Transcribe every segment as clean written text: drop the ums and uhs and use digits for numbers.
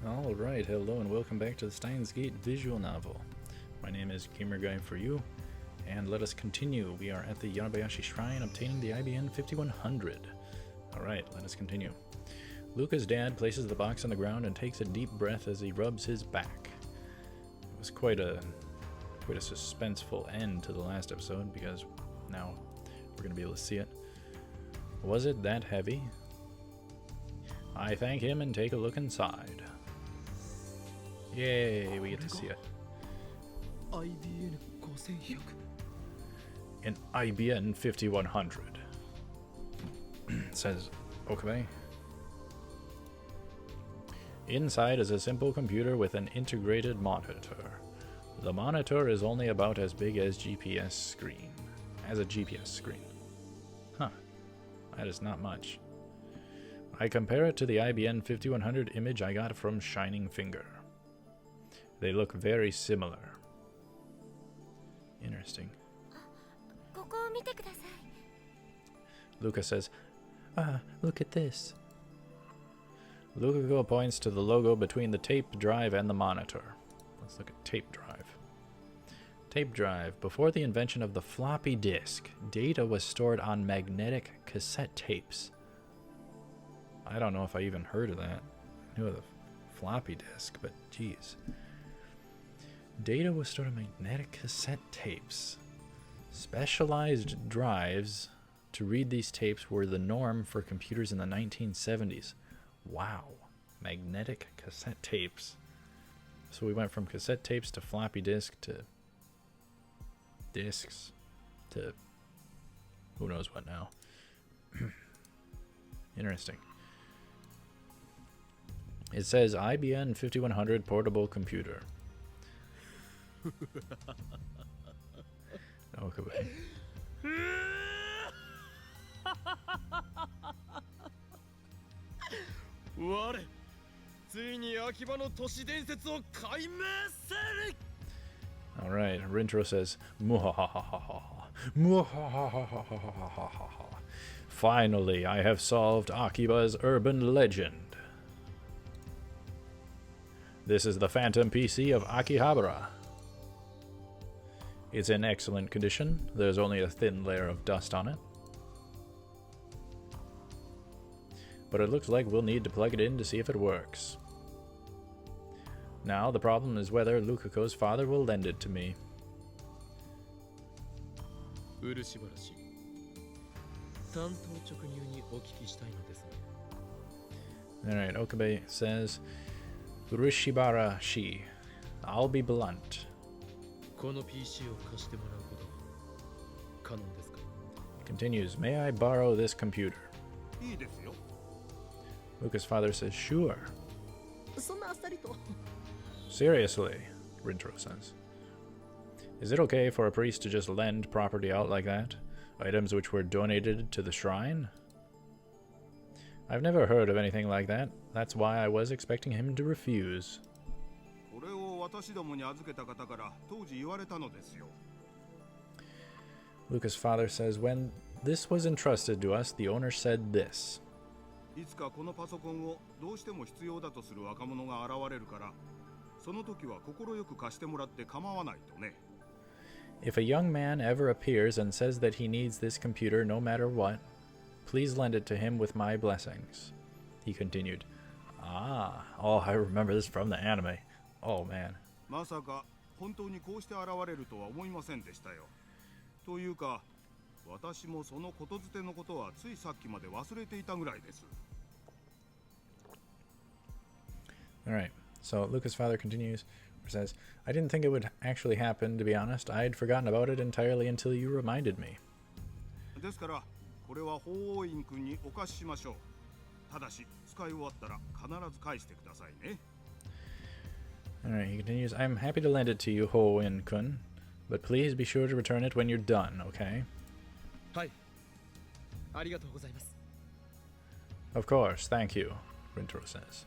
Alright, hello and welcome back to the Steins visual novel. My name is Gamer Guy for you, and let us continue. We are at the Yanabayashi Shrine obtaining the IBN 5100. Alright, let us continue. Luca's dad places the box on the ground and takes a deep breath as he rubs his back. It was quite a suspenseful end to the last episode, because now we're going to be able to see it. Was it that heavy? I thank him and take a look inside. Yay, we get to see it. An IBN 5100. Says Okabe. Inside is a simple computer with an integrated monitor. The monitor is only about as big as a GPS screen. Huh. That is not much. I compare it to the IBN 5100 image I got from Shining Finger. They look very similar. Interesting. Luca says, look at this. Luca points to the logo between the tape drive and the monitor. Let's look at tape drive. Tape drive. Before the invention of the floppy disk, data was stored on magnetic cassette tapes. I don't know if I even heard of that. I knew of the floppy disk, but geez. Data was stored on magnetic cassette tapes. Specialized drives to read these tapes were the norm for computers in the 1970s. Wow. Magnetic cassette tapes. So we went from cassette tapes to floppy disk to discs to who knows what now. Interesting. It says IBN 5100 portable computer. Okay. Alright, Rintro says, Muhahaha. Muhahaha. Finally, I have solved Akiba's urban legend. This is the Phantom PC of Akihabara. It's in excellent condition. There's only a thin layer of dust on it. But it looks like we'll need to plug it in to see if it works. Now the problem is whether Lukako's father will lend it to me. Alright, Okabe says, Urishibara shi. I'll be blunt. Continues, may I borrow this computer? Luca's father says, sure. Seriously, Rintro says. Is it okay for a priest to just lend property out like that? Items which were donated to the shrine? I've never heard of anything like that. That's why I was expecting him to refuse. Luca's father says, when this was entrusted to us, the owner said this. If a young man ever appears and says that he needs this computer no matter what, please lend it to him with my blessings. He continued. Oh, I remember this from the anime. Oh, man. Alright, so Luca's father continues, or says, I didn't think it would actually happen, to be honest. I'd forgotten about it entirely until you reminded me. Alright, he continues, I'm happy to lend it to you, Ho-In-kun, but please be sure to return it when you're done, okay? Of course, thank you, Rintro says.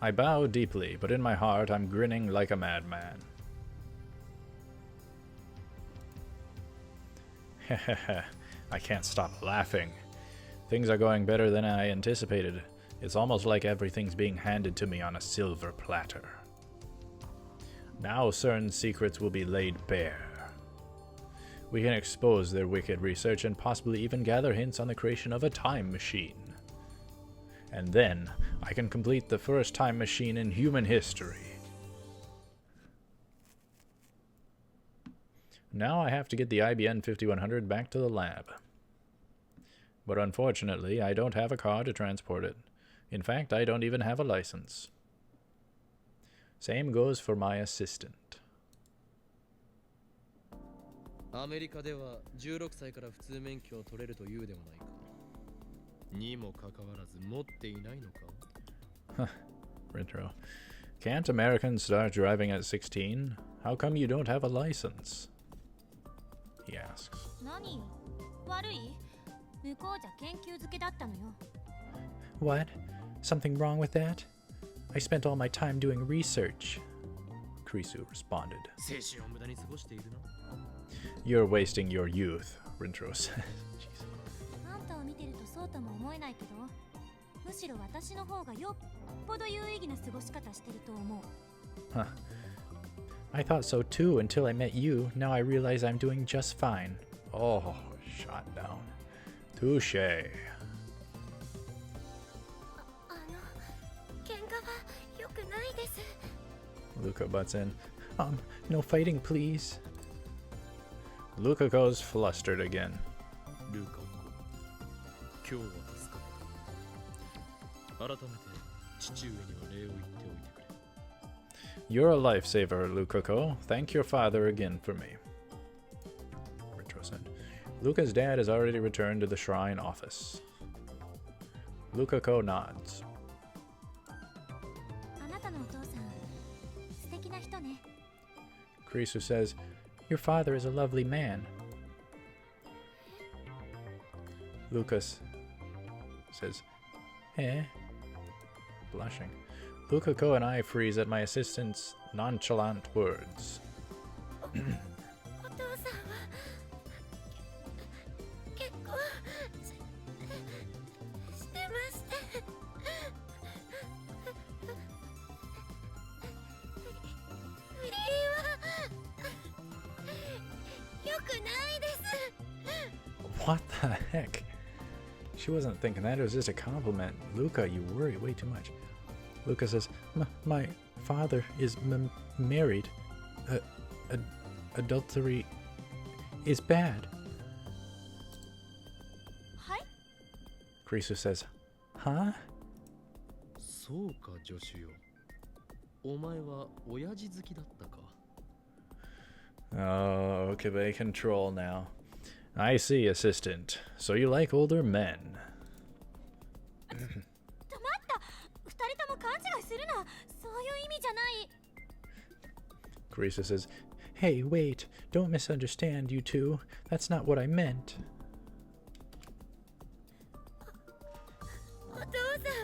I bow deeply, but in my heart I'm grinning like a madman. Heh. I can't stop laughing. Things are going better than I anticipated. It's almost like everything's being handed to me on a silver platter. Now certain secrets will be laid bare. We can expose their wicked research and possibly even gather hints on the creation of a time machine. And then I can complete the first time machine in human history. Now I have to get the IBN 5100 back to the lab. But unfortunately, I don't have a car to transport it. In fact, I don't even have a license. Same goes for my assistant. アメリカでは16歳から普通免許を取れるというではないか。にもかかわらず持っていないのか? Retro. Can't Americans start driving at 16? How come you don't have a license? He asks. 何？悪い？向こうじゃ研究漬けだったのよ。What? Something wrong with that? I spent all my time doing research. Krisu responded. 青春を無駄に過ごしているな。You're wasting your youth, Rintro says. あんたを見てるとそうとも思えないけど、むしろ私の方がよっぽど有意義な過ごし方してると思う。Huh. I thought so too until I met you. Now I realize I'm doing just fine. Oh, shot down. Touché. 喧嘩は良くないです。 Luca butts in. No fighting, please. Luca goes flustered again. ルカ、今日は助かった。改めて父上には礼を言っておいてくれ。 You're a lifesaver, Lukako. Thank your father again for me. Retro said. Luca's dad has already returned to the shrine office. Lukako nods. あなたのお父さん、素敵な人ね。 Krisu says, Your father is a lovely man. Lucas says, Eh? Blushing. Lukako and I freeze at my assistant's nonchalant words. お父さんは結婚してまして。不倫は良くないです。 What the heck? She wasn't thinking that. It was just a compliment. Luca, you worry way too much. Luca says, My father is married. Adultery is bad. はい？ Krisu says, Huh? そうか、助手よ。お前は親父好きだったか。 Oh, okay, control now. I see, assistant. So you like older men. 止まった。二人とも勘違いするな。そういう意味じゃない。 Carissa says, Hey, wait. Don't misunderstand, you two. That's not what I meant. お父さん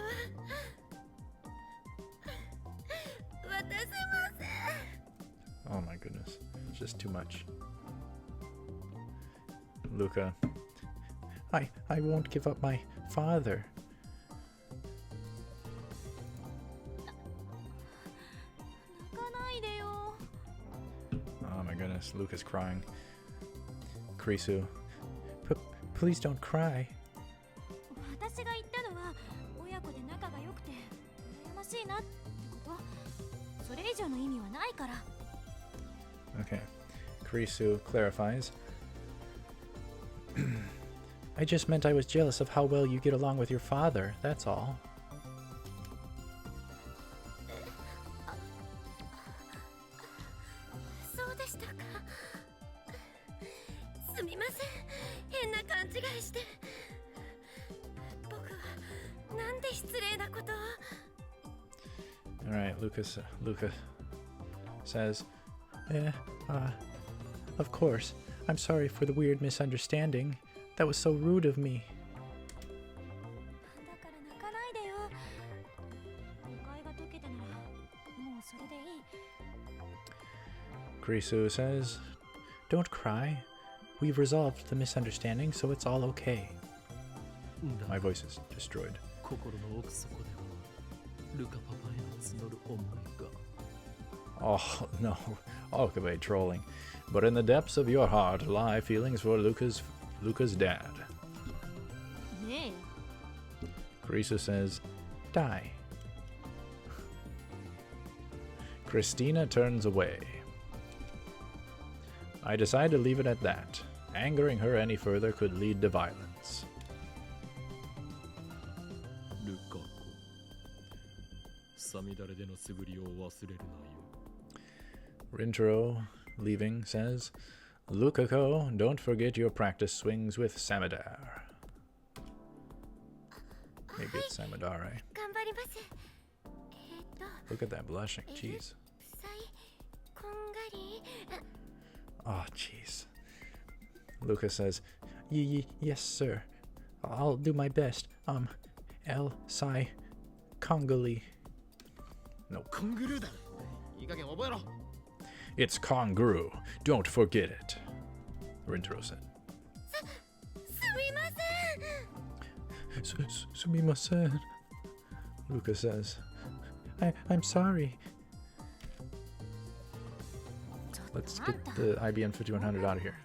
は渡せません。 Oh my goodness. It's just too much. Luca. I won't give up my father. 泣かないでよ。 Oh my goodness. Luca's crying. Krisu. Please don't cry. 私が言ったのは親子で仲が良くて羨ましいなってこと。それ以上の意味はないから。 Okay. Krisu clarifies. I just meant I was jealous of how well you get along with your father, that's all. そうでしたか。すみません。変な勘違いして。僕はなんで失礼なことを。 Alright, Luca says, of course. I'm sorry for the weird misunderstanding. That was so rude of me. だから泣かないでよ。誤解が解けたならもうそれでいい。 Krisu says, Don't cry. We've resolved the misunderstanding, so it's all okay. My voice is destroyed. Oh, no. Okabe trolling. But in the depths of your heart lie feelings for Luca's dad. Carissa says, die. Christina turns away. I decide to leave it at that. Angering her any further could lead to violence. Rintaro, leaving, says, Lukako, don't forget your practice swings with Samidar. Maybe it's Samidare. Look at that blushing, jeez. Oh, jeez. Luca says, yes, sir. I'll do my best. Psy Congroo. No. It's Congroo. Don't forget it. Rintaro said. Sumimasen. Luca says, I'm sorry. Let's get the IBM 5100 out of here.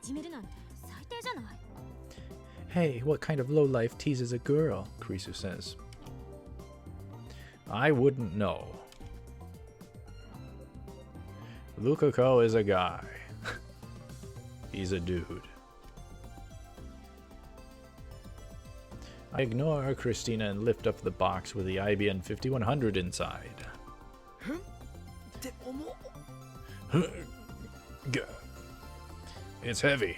Hey, what kind of lowlife teases a girl? Kurisu says. I wouldn't know. Lukako is a guy. He's a dude. I ignore Christina and lift up the box with the IBM 5100 inside. It's heavy.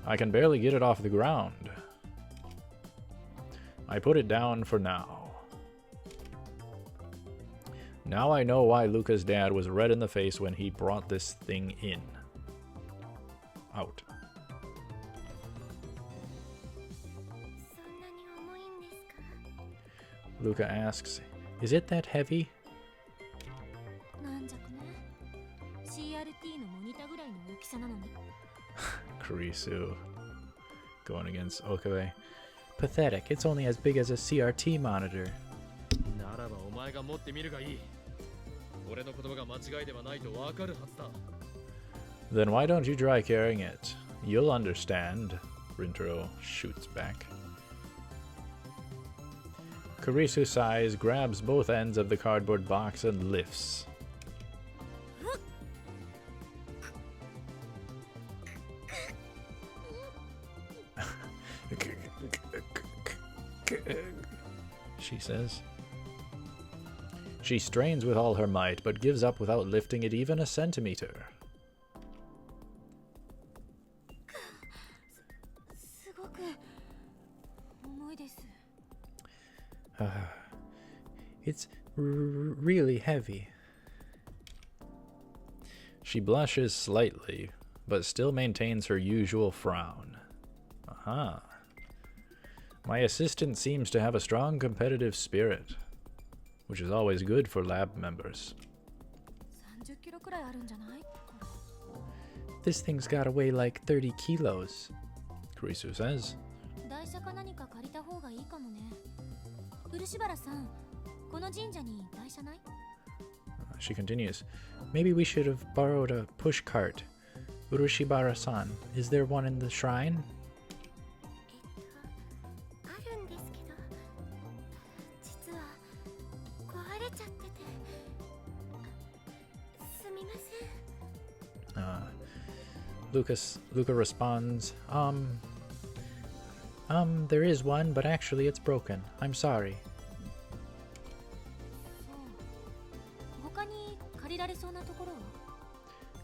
I can barely get it off the ground. I put it down for now. Now I know why Luca's dad was red in the face when he brought this thing in. Out. Luca asks, is it that heavy? Kurisu going against Okabe. Pathetic, it's only as big as a CRT monitor. Then why don't you try carrying it? You'll understand. Rintaro shoots back. Kurisu sighs, grabs both ends of the cardboard box and lifts. She says. She strains with all her might, but gives up without lifting it even a centimeter. It's really heavy. She blushes slightly, but still maintains her usual frown. Aha. My assistant seems to have a strong competitive spirit, which is always good for lab members. This thing's gotta weigh like 30 kilos, Kurisu says. She continues, maybe we should have borrowed a push cart. Urushibara-san, is there one in the shrine? Luca responds, there is one, but actually it's broken. I'm sorry.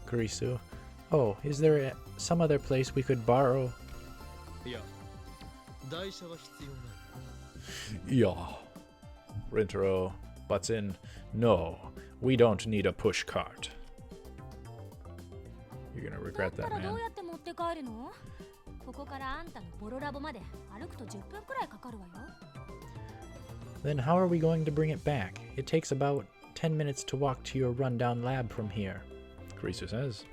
Kurisu, oh, is there some other place we could borrow? Yeah. Rintaro butts in, no, we don't need a push cart. You're gonna regret that, man. Then how are we going to bring it back? It takes about 10 minutes to walk to your rundown lab from here, Kurisu says.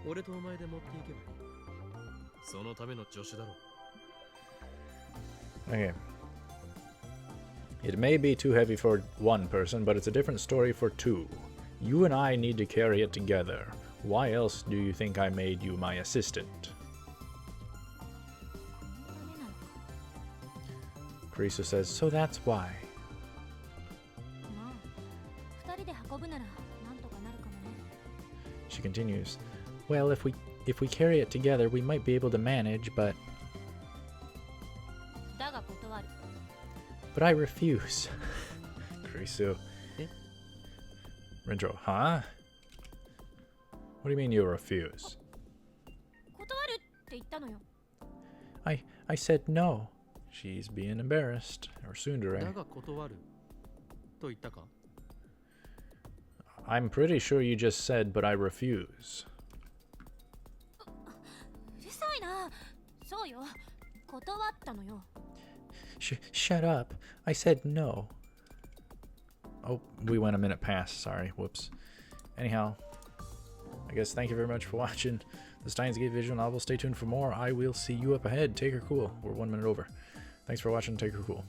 俺とお前で持っていけばいい。そのための助手だろ。 Okay. It may be too heavy for one person, but it's a different story for two. You and I need to carry it together. Why else do you think I made you my assistant? Carissa says, so that's why. She continues, well, if we carry it together, we might be able to manage, but I refuse. Carissa. Rindro, huh? What do you mean you refuse? I said no. She's being embarrassed. Or tsundere. I'm pretty sure you just said, but I refuse. Shut up. I said no. Oh, we went a minute past. Sorry. Whoops. Anyhow, I guess thank you very much for watching the Steins Gate visual novel. Stay tuned for more. I will see you up ahead. Take her cool. We're 1 minute over. Thanks for watching. Take her cool.